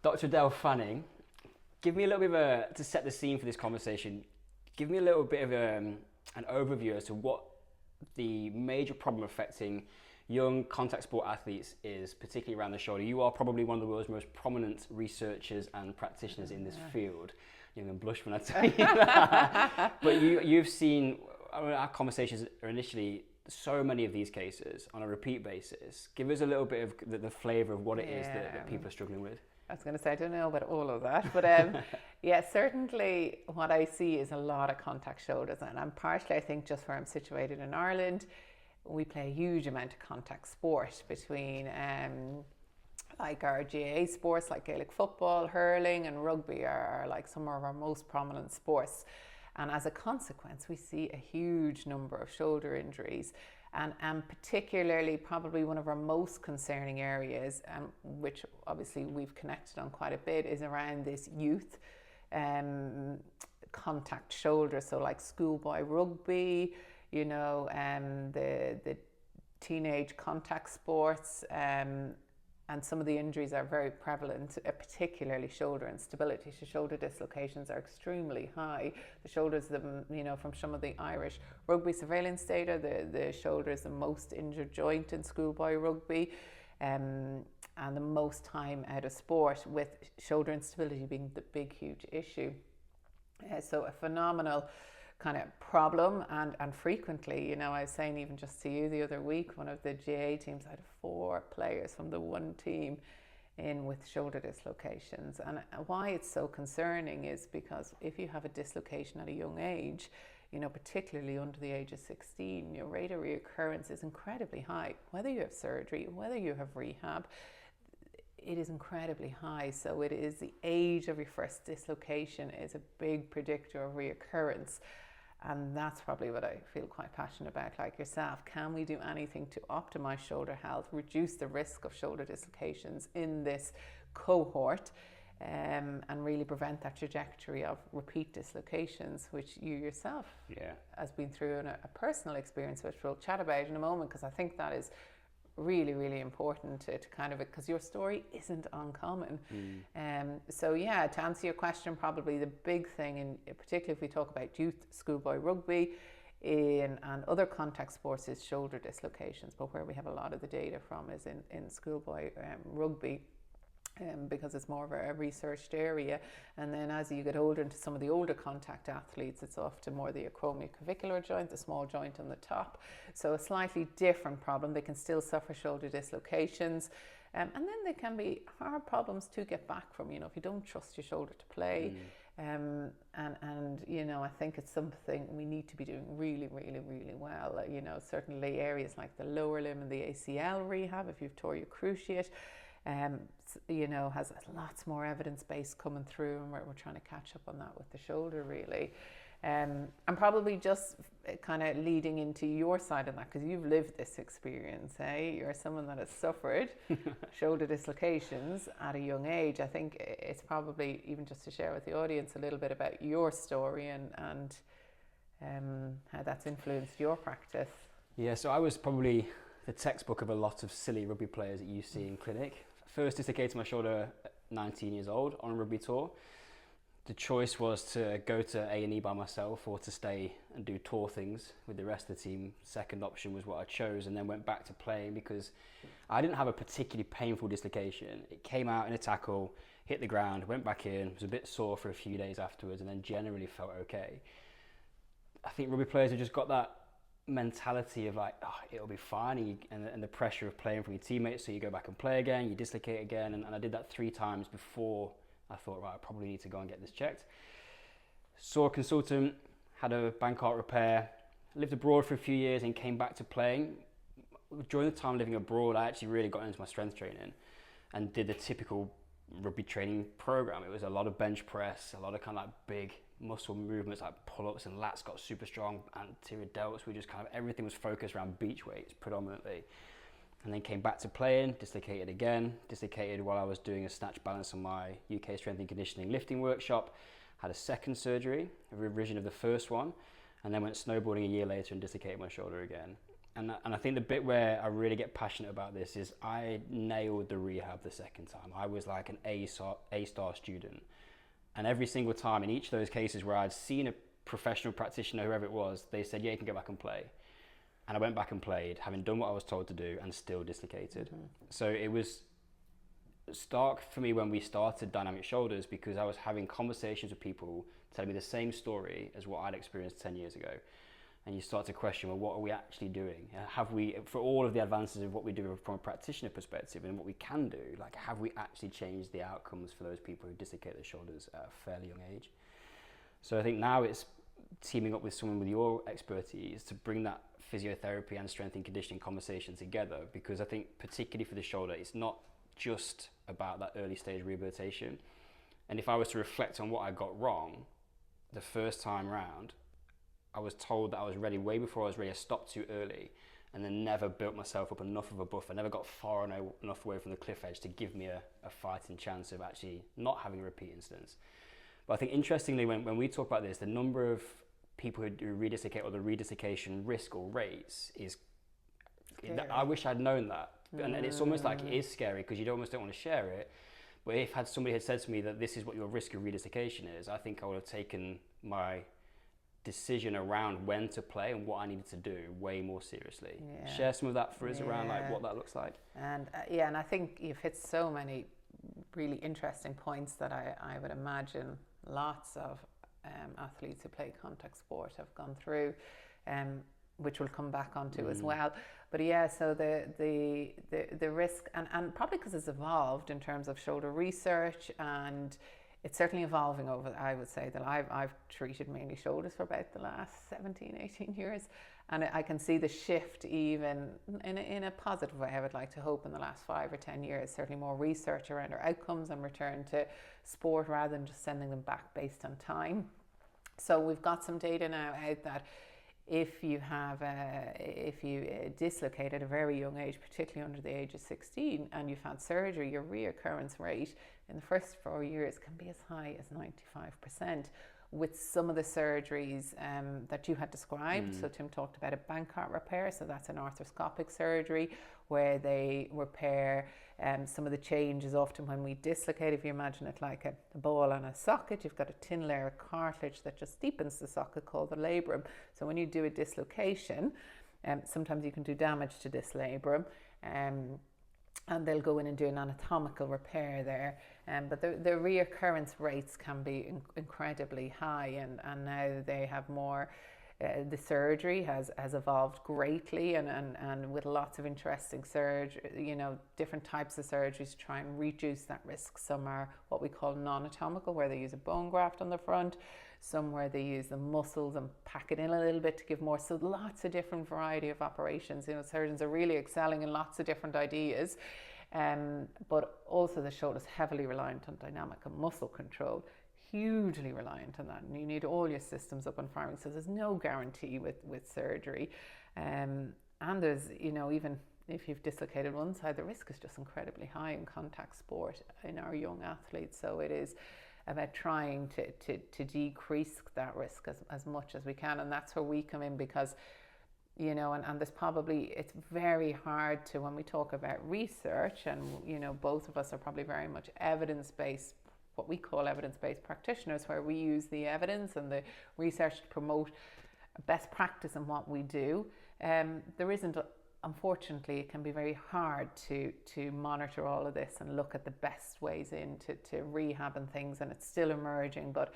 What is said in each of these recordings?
Dr. Edel Fanning, give me a little bit of to set the scene for this conversation, give me a little bit of an overview as to what the major problem affecting young contact sport athletes is, particularly around the shoulder. You are probably one of the world's most prominent researchers and practitioners in this field. You're going to blush when I tell you that. But you've seen, our conversations are initially so many of these cases on a repeat basis. Give us a little bit of the flavour of what it is that people are struggling with. I was going to say, I don't know about all of that, but yeah, certainly what I see is a lot of contact shoulders, and I'm partially, I think, just where I'm situated in Ireland, we play a huge amount of contact sport between like our GAA sports, like Gaelic football, hurling and rugby are like some of our most prominent sports. And as a consequence, we see a huge number of shoulder injuries. And particularly probably one of our most concerning areas, which obviously we've connected on quite a bit, is around this youth contact shoulder. So like schoolboy rugby, you know, the teenage contact sports, and some of the injuries are very prevalent, particularly shoulder instability. So shoulder dislocations are extremely high. The shoulders, you know, from some of the Irish rugby surveillance data, the shoulder is the most injured joint in schoolboy rugby, and the most time out of sport, with shoulder instability being the big, huge issue. So a phenomenal kind of problem, and frequently, you know, I was saying even just to you the other week, one of the GA teams had 4 players from the one team in with shoulder dislocations. And why it's so concerning is because if you have a dislocation at a young age, you know, particularly under the age of 16, your rate of recurrence is incredibly high. Whether you have surgery, whether you have rehab, it is incredibly high. So it is the age of your first dislocation is a big predictor of recurrence. And that's probably what I feel quite passionate about, like yourself. Can we do anything to optimize shoulder health, reduce the risk of shoulder dislocations in this cohort, and really prevent that trajectory of repeat dislocations, which you yourself has been through in a personal experience, which we'll chat about in a moment, because I think that is really, really important to kind of, because your story isn't uncommon. So yeah, to answer your question, probably the big thing, and particularly if we talk about youth schoolboy rugby and other contact sports, is shoulder dislocations. But where we have a lot of the data from is in schoolboy rugby, because it's more of a researched area. And then as you get older, into some of the older contact athletes, it's often more the acromioclavicular joint, the small joint on the top. So a slightly different problem. They can still suffer shoulder dislocations. And then they can be hard problems to get back from, you know, if you don't trust your shoulder to play. And you know, I think it's something we need to be doing really, really, really well. You know, certainly areas like the lower limb and the ACL rehab, if you've tore your cruciate, you know, has lots more evidence base coming through, and we're trying to catch up on that with the shoulder, really. And probably just kind of leading into your side of that, because you've lived this experience, eh? You're someone that has suffered shoulder dislocations at a young age. I think it's probably even just to share with the audience a little bit about your story and how that's influenced your practice. Yeah, so I was probably the textbook of a lot of silly rugby players that you see in clinic. First dislocated my shoulder at 19 years old on a rugby tour. The choice was to go to A&E by myself or to stay and do tour things with the rest of the team. Second option was what I chose, and then went back to playing because I didn't have a particularly painful dislocation. It came out in a tackle, hit the ground, went back in, was a bit sore for a few days afterwards, and then generally felt okay. I think rugby players have just got that mentality of like, oh, it'll be fine, and the pressure of playing from your teammates, so you go back and play again, you dislocate again, and I did that 3 times before I thought, right, I probably need to go and get this checked. Saw a consultant, had a Bankart repair, lived abroad for a few years and came back to playing. During the time living abroad, I actually really got into my strength training and did the typical rugby training program. It was a lot of bench press, a lot of kind of like big muscle movements like pull-ups, and lats got super strong, anterior delts. We just kind of, everything was focused around beach weights predominantly. And then came back to playing, dislocated again, dislocated while I was doing a snatch balance on my UK strength and conditioning lifting workshop. Had a second surgery, a revision of the first one, and then went snowboarding a year later and dislocated my shoulder again. And I think the bit where I really get passionate about this is I nailed the rehab the second time. I was like an A-star student. And every single time in each of those cases where I'd seen a professional practitioner, whoever it was, they said, yeah, you can go back and play. And I went back and played, having done what I was told to do and still dislocated. Mm-hmm. So it was stark for me when we started Dynamic Shoulders, because I was having conversations with people telling me the same story as what I'd experienced 10 years ago. And you start to question, well, what are we actually doing? Have we, for all of the advances of what we do from a practitioner perspective and what we can do, like, have we actually changed the outcomes for those people who dislocate their shoulders at a fairly young age? So I think now it's teaming up with someone with your expertise to bring that physiotherapy and strength and conditioning conversation together, because I think particularly for the shoulder, it's not just about that early stage rehabilitation. And if I was to reflect on what I got wrong the first time round, I was told that I was ready way before I was ready. I stopped too early and then never built myself up enough of a buffer, never got far enough away from the cliff edge to give me a fighting chance of actually not having a repeat instance. But I think interestingly, when we talk about this, the number of people who redislocate or the redislocation risk or rates is, I wish I'd known that. And it's almost like it is scary because you almost don't want to share it. But if somebody had said to me that this is what your risk of redislocation is, I think I would have taken my decision around when to play and what I needed to do way more seriously. Yeah. Share some of that for us around like what that looks like. And and I think you've hit so many really interesting points that I would imagine lots of athletes who play contact sport have gone through, which we'll come back onto as well. But yeah, so the risk, and probably because it's evolved in terms of shoulder research, and it's certainly evolving over, I would say, that I've treated mainly shoulders for about the last 17, 18 years. And I can see the shift even in a positive way, I would like to hope, in the last 5 or 10 years. Certainly more research around our outcomes and return to sport rather than just sending them back based on time. So we've got some data now out that if you dislocate at a very young age, particularly under the age of 16, and you've had surgery, your reoccurrence rate in the first 4 years can be as high as 95%. With some of the surgeries that you had described. So Tim talked about a Bankart repair, so that's an arthroscopic surgery where they repair some of the changes. Often when we dislocate, if you imagine it like a ball on a socket, you've got a thin layer of cartilage that just deepens the socket called the labrum. So when you do a dislocation, sometimes you can do damage to this labrum, and they'll go in and do an anatomical repair there. But the reoccurrence rates can be incredibly high, and now they have more. The surgery has evolved greatly, and with lots of interesting surgery, different types of surgeries to try and reduce that risk. Some are what we call non-anatomical, where they use a bone graft on the front. Some where they use the muscles and pack it in a little bit to give more. So lots of different variety of operations. Surgeons are really excelling in lots of different ideas. But also the shoulder is heavily reliant on dynamic and muscle control, hugely reliant on that. And you need all your systems up and firing. So there's no guarantee with surgery. And there's, even if you've dislocated one side, the risk is just incredibly high in contact sport in our young athletes. So it is about trying to decrease that risk as much as we can. And that's where we come in, because and there's probably, it's very hard to, when we talk about research, and both of us are probably very much evidence-based, what we call evidence-based practitioners, where we use the evidence and the research to promote best practice in what we do. There isn't, unfortunately, it can be very hard to monitor all of this and look at the best ways to rehab and things, and it's still emerging. But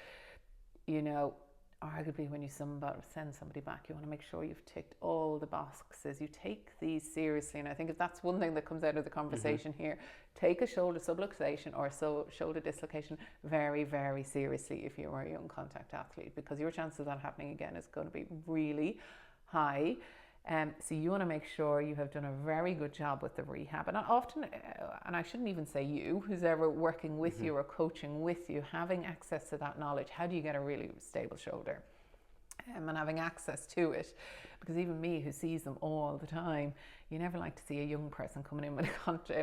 arguably, when you send somebody back, you want to make sure you've ticked all the boxes. You take these seriously, and I think if that's one thing that comes out of the conversation here, take a shoulder subluxation or shoulder dislocation very, very seriously if you're a young contact athlete, because your chance of that happening again is going to be really high. So you want to make sure you have done a very good job with the rehab. And often, and I shouldn't even say you, who's ever working with you or coaching with you, having access to that knowledge. How do you get a really stable shoulder? And having access to it, because even me, who sees them all the time, you never like to see a young person coming in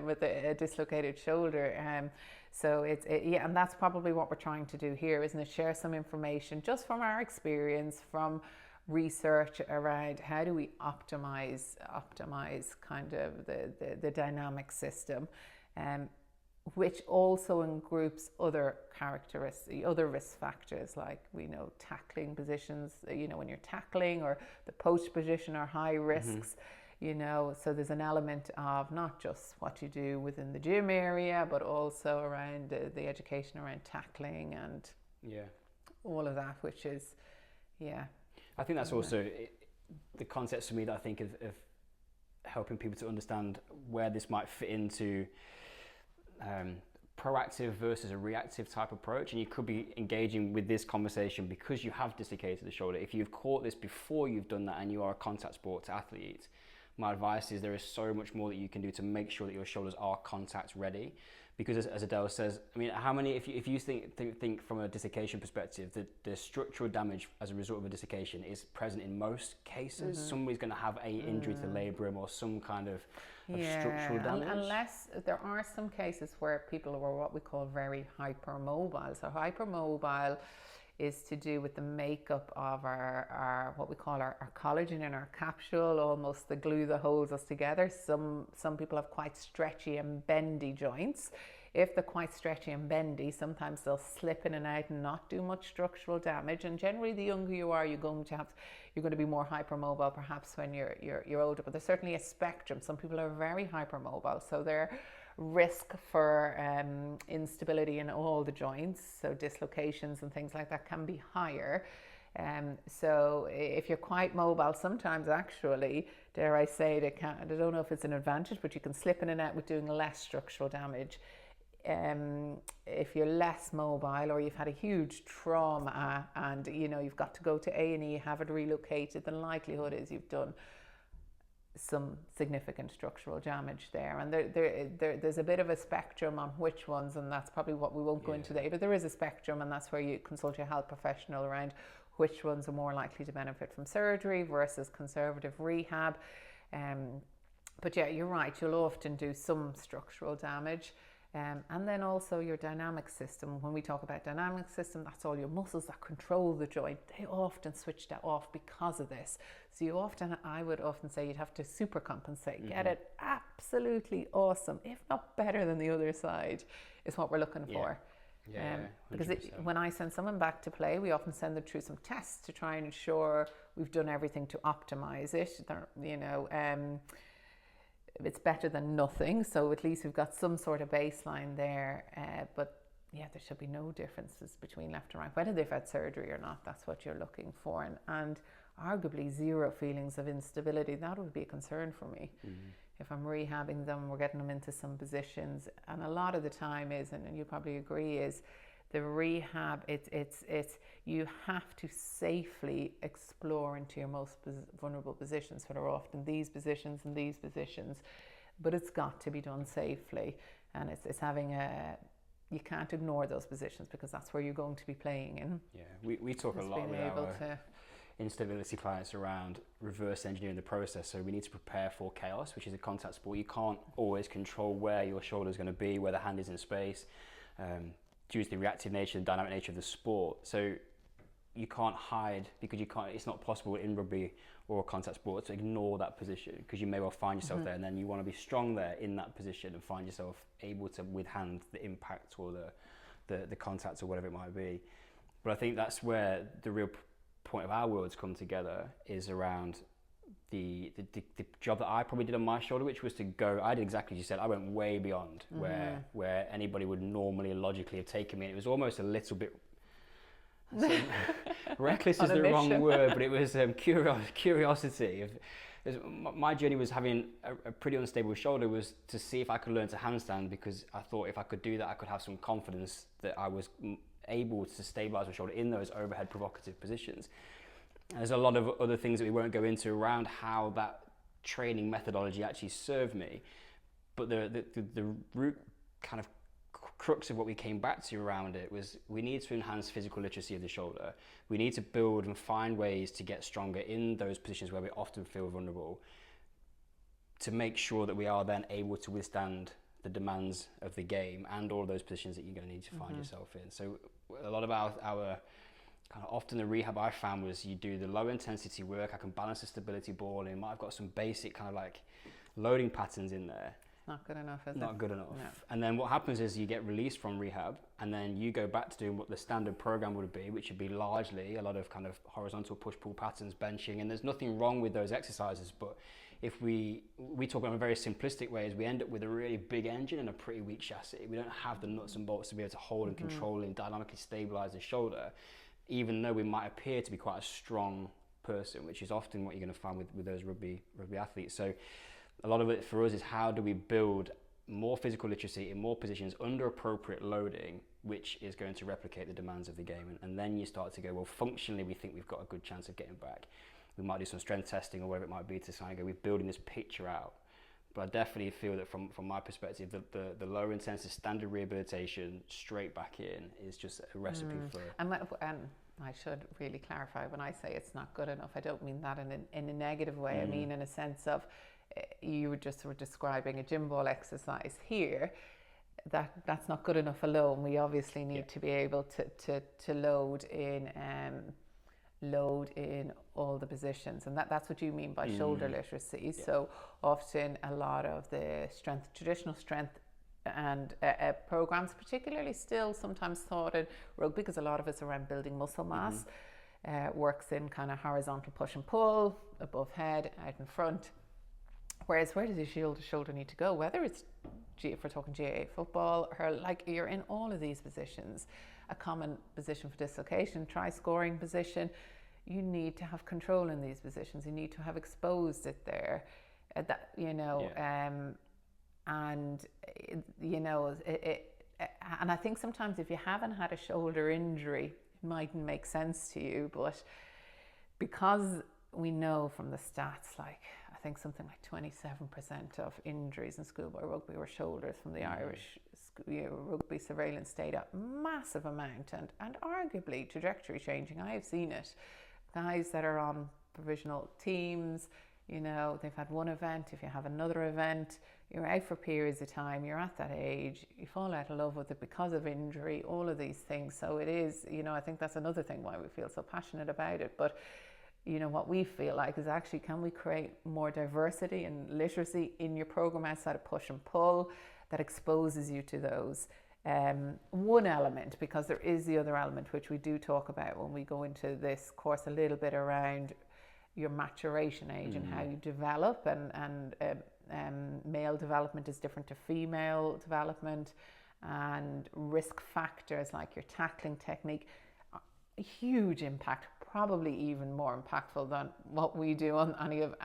with a dislocated shoulder. So and that's probably what we're trying to do here, isn't it? Share some information just from our experience, from research around how do we optimize kind of the dynamic system, which also groups other characteristics, other risk factors, like we know tackling positions, when you're tackling, or the post position are high risks. So there's an element of not just what you do within the gym area, but also around the education around tackling and all of that, which is, I think that's also the concept for me that I think of helping people to understand where this might fit into proactive versus a reactive type approach. And you could be engaging with this conversation because you have dislocated the shoulder. If you've caught this before you've done that and you are a contact sports athlete, my advice is there is so much more that you can do to make sure that your shoulders are contact ready. Because as Edel says, I mean, how many, if you think from a dislocation perspective, the structural damage as a result of a dislocation is present in most cases. Somebody's going to have a injury to the labrum or some kind of structural damage. Unless there are some cases where people are what we call very hypermobile. So hypermobile is to do with the makeup of our what we call our collagen in our capsule, almost the glue that holds us together. Some people have quite stretchy and bendy joints. If they're quite stretchy and bendy, sometimes they'll slip in and out and not do much structural damage. And generally, the younger you are, you're going to be more hypermobile, perhaps when you're older. But there's certainly a spectrum. Some people are very hypermobile, so they're risk for instability in all the joints, so dislocations and things like that can be higher. So if you're quite mobile, sometimes actually, dare I say, I don't know if it's an advantage, but you can slip in and out with doing less structural damage. If you're less mobile, or you've had a huge trauma and you've got to go to A&E, have it relocated, the likelihood is you've done some significant structural damage there. And there's a bit of a spectrum on which ones, and that's probably what we won't go into today, but there is a spectrum, and that's where you consult your health professional around which ones are more likely to benefit from surgery versus conservative rehab. But yeah, you're right, you'll often do some structural damage. And then also your dynamic system. When we talk about dynamic system, that's all your muscles that control the joint. They often switch that off because of this. So I would often say you'd have to super compensate, get it absolutely awesome, if not better than the other side, is what we're looking for. Because when I send someone back to play, we often send them through some tests to try and ensure we've done everything to optimize it. It's better than nothing, so at least we've got some sort of baseline there. But there should be no differences between left and right, whether they've had surgery or not. That's what you're looking for, and arguably zero feelings of instability. That would be a concern for me. If I'm rehabbing them, we're getting them into some positions, and a lot of the time is, and you probably agree, is the rehab. It's you have to safely explore into your most vulnerable positions, that are often these positions and these positions, but it's got to be done safely, and it's having you can't ignore those positions because that's where you're going to be playing in. We talk a lot with our instability clients around reverse engineering the process. So we need to prepare for chaos, which is a contact sport. You can't always control where your shoulder is going to be, where the hand is in space, due to the reactive nature, the dynamic nature of the sport. So you can't hide, because it's not possible in rugby or a contact sport to ignore that position, because you may well find yourself there, and then you want to be strong there in that position and find yourself able to withstand the impact or the contact or whatever it might be. But I think that's where the real point of our worlds come together, is around the job that I probably did on my shoulder, which was to go, I did exactly as you said, I went way beyond where anybody would normally logically have taken me. And it was almost a little bit, reckless is the wrong word, but it was curiosity. My journey was having a pretty unstable shoulder, was to see if I could learn to handstand, because I thought if I could do that, I could have some confidence that I was able to stabilize my shoulder in those overhead provocative positions. There's a lot of other things that we won't go into around how that training methodology actually served me, but the root kind of crux of what we came back to around it was, we need to enhance physical literacy of the shoulder. We need to build and find ways to get stronger in those positions where we often feel vulnerable, to make sure that we are then able to withstand the demands of the game and all of those positions that you're going to need to find yourself in. So a lot of our kind of often the rehab I found was you do the low intensity work, I can balance the stability ball, and it might have got some basic kind of like loading patterns in there. Not good enough, is it? Not good enough. No. And then what happens is you get released from rehab, and then you go back to doing what the standard program would be, which would be largely a lot of kind of horizontal push-pull patterns, benching, and there's nothing wrong with those exercises, but if we talk about a very simplistic way, is we end up with a really big engine and a pretty weak chassis. We don't have the nuts and bolts to be able to hold and control and dynamically stabilize the shoulder, even though we might appear to be quite a strong person, which is often what you're going to find with those rugby athletes. So a lot of it for us is how do we build more physical literacy in more positions under appropriate loading, which is going to replicate the demands of the game. And then you start to go, well, functionally, we think we've got a good chance of getting back. We might do some strength testing or whatever it might be to kind of go, we're building this picture out. But I definitely feel that from my perspective, the lower intensity standard rehabilitation straight back in is just a recipe for... And I should really clarify, when I say it's not good enough, I don't mean that in a negative way. I mean in a sense of, you were describing a gym ball exercise here, that's not good enough alone. We obviously need to be able to load in all the positions, and that's what you mean by shoulder literacy. So often a lot of the traditional strength and programs, particularly still sometimes thought in rugby, because a lot of it's around building muscle mass, works in kind of horizontal push and pull, above head, out in front. Whereas where does your shoulder need to go? Whether it's, if we're talking GAA football, like you're in all of these positions, a common position for dislocation, try scoring position, you need to have control in these positions. You need to have exposed it there, and I think sometimes if you haven't had a shoulder injury, it mightn't make sense to you, but because we know from the stats, like I think something like 27% of injuries in schoolboy rugby were shoulders from the Irish rugby surveillance data, massive amount, and arguably trajectory changing. I have seen it. Guys that are on provisional teams, they've had one event, if you have another event, you're out for periods of time, you're at that age, you fall out of love with it because of injury, all of these things. So it is, I think that's another thing why we feel so passionate about it. But what we feel like is actually, can we create more diversity and literacy in your program outside of push and pull that exposes you to those? One element, because there is the other element which we do talk about when we go into this course a little bit around your maturation age and how you develop, and male development is different to female development, and risk factors like your tackling technique, a huge impact, probably even more impactful than what we do on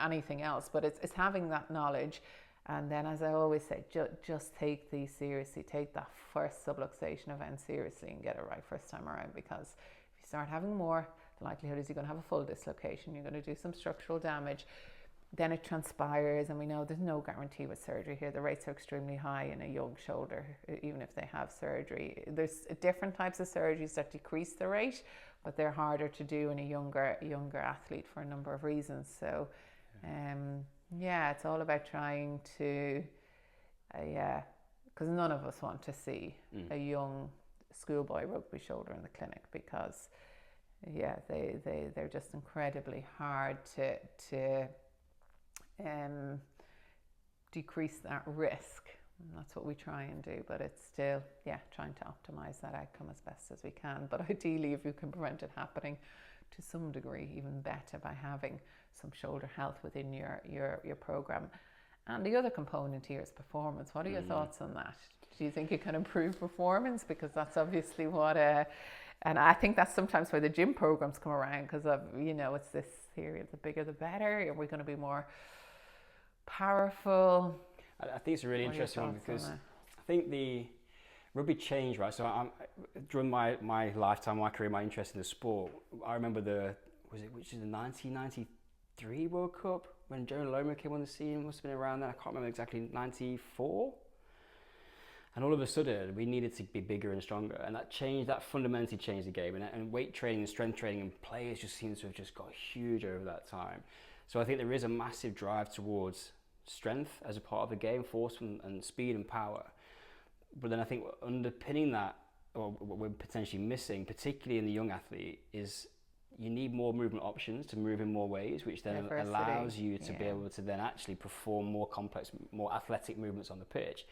anything else. But it's having that knowledge. And then, as I always say, just take these seriously. Take that first subluxation event seriously and get it right first time around, because if you start having more, the likelihood is you're going to have a full dislocation, you're going to do some structural damage, then it transpires, and we know there's no guarantee with surgery here. The rates are extremely high in a young shoulder, even if they have surgery. There's different types of surgeries that decrease the rate, but they're harder to do in a younger athlete for a number of reasons. So it's all about trying to, because none of us want to see a young schoolboy rugby shoulder in the clinic, because they're just incredibly hard to decrease that risk. And that's what we try and do, but it's still trying to optimize that outcome as best as we can. But ideally, if you can prevent it happening to some degree, even better, by having some shoulder health within your program. And the other component here is performance. What are your thoughts on that? Do you think it can improve performance? Because that's obviously what and I think that's sometimes where the gym programs come around, because of it's this theory of the bigger the better. Are we going to be more powerful? I think it's a really interesting one, because I think the rugby changed, right? So during my lifetime, my career, my interest in the sport, I remember the 1993 World Cup when Joe Loma came on the scene. Must have been around then. I can't remember exactly, 94. And all of a sudden, we needed to be bigger and stronger, and that fundamentally changed the game. And weight training and strength training and players just seems to have just got huge over that time. So I think there is a massive drive towards strength as a part of the game, force and speed and power. But then I think underpinning that or what we're potentially missing, particularly in the young athlete, is you need more movement options to move in more ways, which then Diversity. allows you to be able to then actually perform more complex, more athletic movements on the pitch.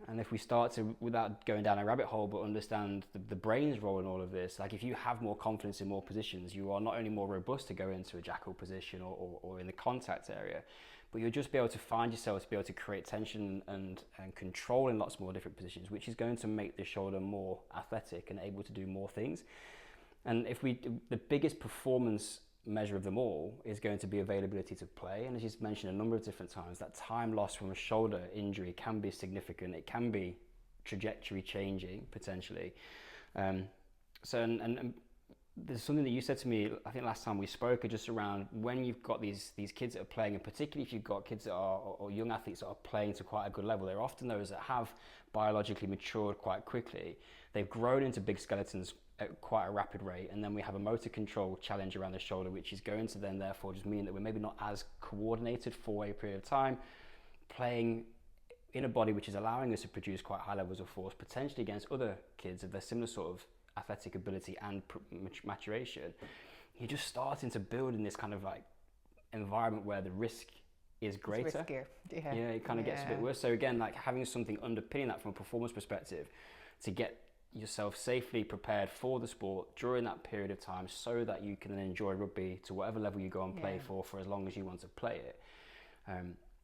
And if we start to, without going down a rabbit hole, but understand the brain's role in all of this, like if you have more confidence in more positions, you are not only more robust to go into a jackal position or in the contact area, but you'll just be able to find yourself to be able to create tension and control in lots more different positions, which is going to make the shoulder more athletic and able to do more things. And the biggest performance measure of them all is going to be availability to play. And as you mentioned a number of different times, that time lost from a shoulder injury can be significant. It can be trajectory changing potentially. And there's something that you said to me, I think last time we spoke, just around when you've got these kids that are playing, and particularly if you've got kids that are, or young athletes that are playing to quite a good level, they're often those that have biologically matured quite quickly. They've grown into big skeletons at quite a rapid rate, and then we have a motor control challenge around the shoulder, which is going to then therefore just mean that we're maybe not as coordinated for a period of time, playing in a body which is allowing us to produce quite high levels of force, potentially against other kids of their similar sort of athletic ability and maturation. You're just starting to build in this kind of like environment where the risk is greater. It's riskier. Yeah, it kind of gets a bit worse. So again, like having something underpinning that from a performance perspective to get yourself safely prepared for the sport during that period of time, so that you can then enjoy rugby to whatever level you go and play for as long as you want to play it.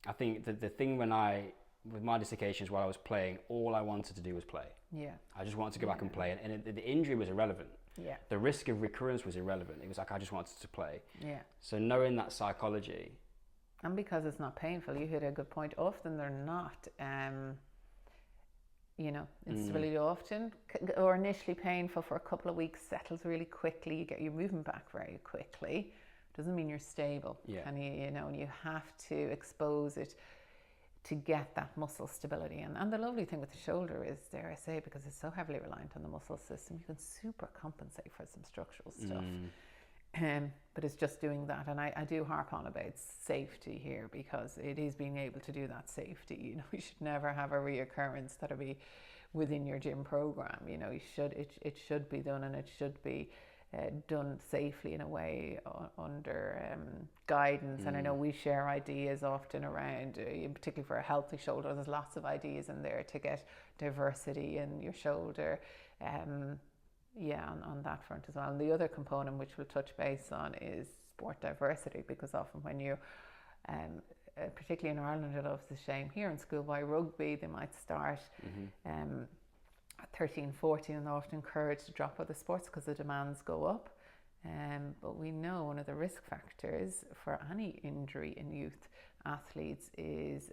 I think that the thing with my dislocations while I was playing, all I wanted to do was play. Yeah. I just wanted to go back and play, and the injury was irrelevant. Yeah. The risk of recurrence was irrelevant. It was like I just wanted to play. Yeah. So knowing that psychology. And because it's not painful, you hit a good point. Often they're not. Instability often, or initially painful for a couple of weeks, settles really quickly. You get your movement back very quickly. Doesn't mean you're stable. Yeah. And you have to expose it to get that muscle stability. And the lovely thing with the shoulder is, dare I say, because it's so heavily reliant on the muscle system, you can super compensate for some structural stuff. But it's just doing that. And I do harp on about safety here, because it is being able to do that safety. You should never have a reoccurrence that'll be within your gym program. It should be done, and it should be done safely in a way under guidance. And I know we share ideas often around, particularly for a healthy shoulder, there's lots of ideas in there to get diversity in your shoulder. On that front as well. And the other component which we'll touch base on is sport diversity, because often when you, particularly in Ireland, it loves the shame here in schoolboy rugby, they might start at 13, 14, and they're often encouraged to drop other sports because the demands go up. But we know one of the risk factors for any injury in youth athletes is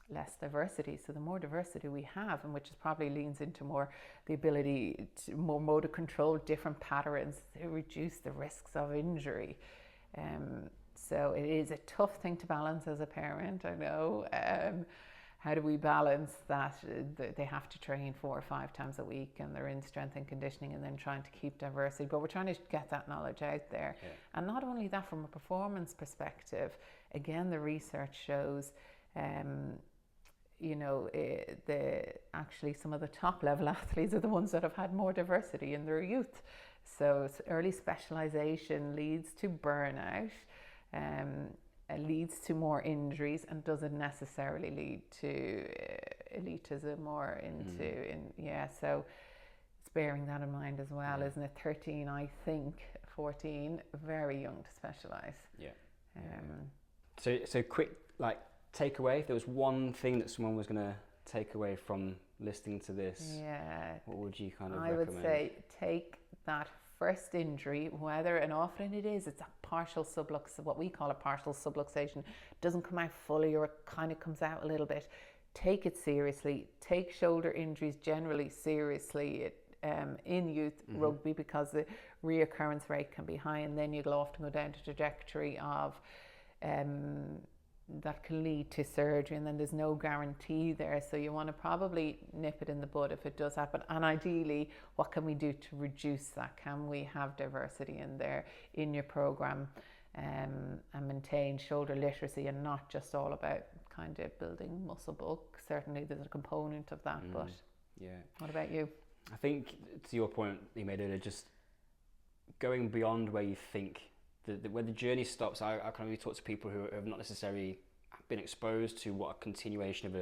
less diversity. So the more diversity we have, and which is probably leans into more the ability to more motor control, different patterns, to reduce the risks of injury. So it is a tough thing to balance as a parent, I know. How do we balance that they have to train 4 or 5 times a week and they're in strength and conditioning, and then trying to keep diversity, but we're trying to get that knowledge out there. And not only that, from a performance perspective, again, the research shows actually some of the top level athletes are the ones that have had more diversity in their youth. So early specialization leads to burnout, leads to more injuries, and doesn't necessarily lead to elitism or so it's bearing that in mind as well, isn't it? 13, I think 14, very young to specialize. So quick, like, takeaway, if there was one thing that someone was going to take away from listening to this, what would you kind of recommend? I would say take that first injury, whether, and often it's a partial sublux, what we call a partial subluxation. It doesn't come out fully, or it kind of comes out a little bit. Take it seriously. Take shoulder injuries generally seriously in youth rugby, because the reoccurrence rate can be high, and then you'll often go down to trajectory of that can lead to surgery, and then there's no guarantee there. So you want to probably nip it in the bud if it does happen. And ideally, what can we do to reduce that? Can we have diversity in there in your program, and maintain shoulder literacy, and not just all about kind of building muscle bulk? Certainly there's a component of that, but what about you? I think to your point you made earlier, just going beyond where you think, where the journey stops. I kind of really talk to people who have not necessarily been exposed to what a continuation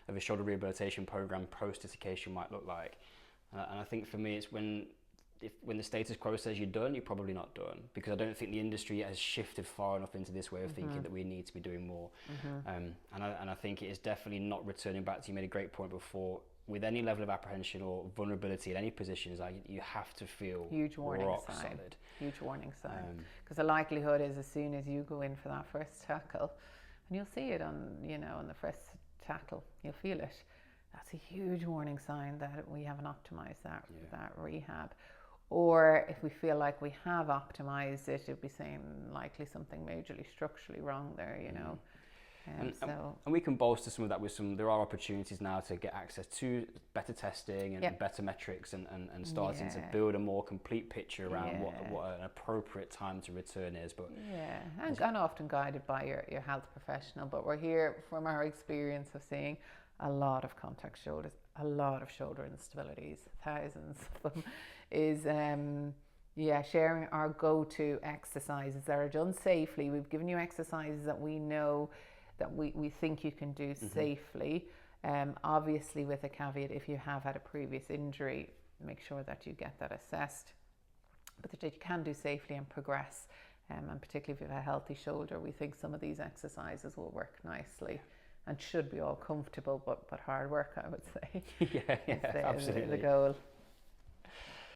of a shoulder rehabilitation program post dislocation might look like. And I think for me, it's when the status quo says you're done, you're probably not done, because I don't think the industry has shifted far enough into this way of thinking that we need to be doing more. And I think it is definitely not returning back to, you made a great point before, with any level of apprehension or vulnerability in any position, is like you have to feel huge warning rock sign. solid. Huge warning sign. Because the likelihood is, as soon as you go in for that first tackle, and you'll see it on, on the first tackle, you'll feel it. That's a huge warning sign that we haven't optimized that rehab. Or if we feel like we have optimized it, it'd be saying likely something majorly structurally wrong there, And we can bolster some of that with there are opportunities now to get access to better testing and better metrics and starting to build a more complete picture around what an appropriate time to return is. But and often guided by your health professional. But we're here from our experience of seeing a lot of contact shoulders, a lot of shoulder instabilities, thousands of them, is sharing our go-to exercises that are done safely. We've given you exercises that we know that we think you can do safely. Obviously with a caveat, if you have had a previous injury, make sure that you get that assessed, but that you can do safely and progress. And particularly if you have a healthy shoulder, we think some of these exercises will work nicely and should be all comfortable, but hard work, I would say. Absolutely. The goal.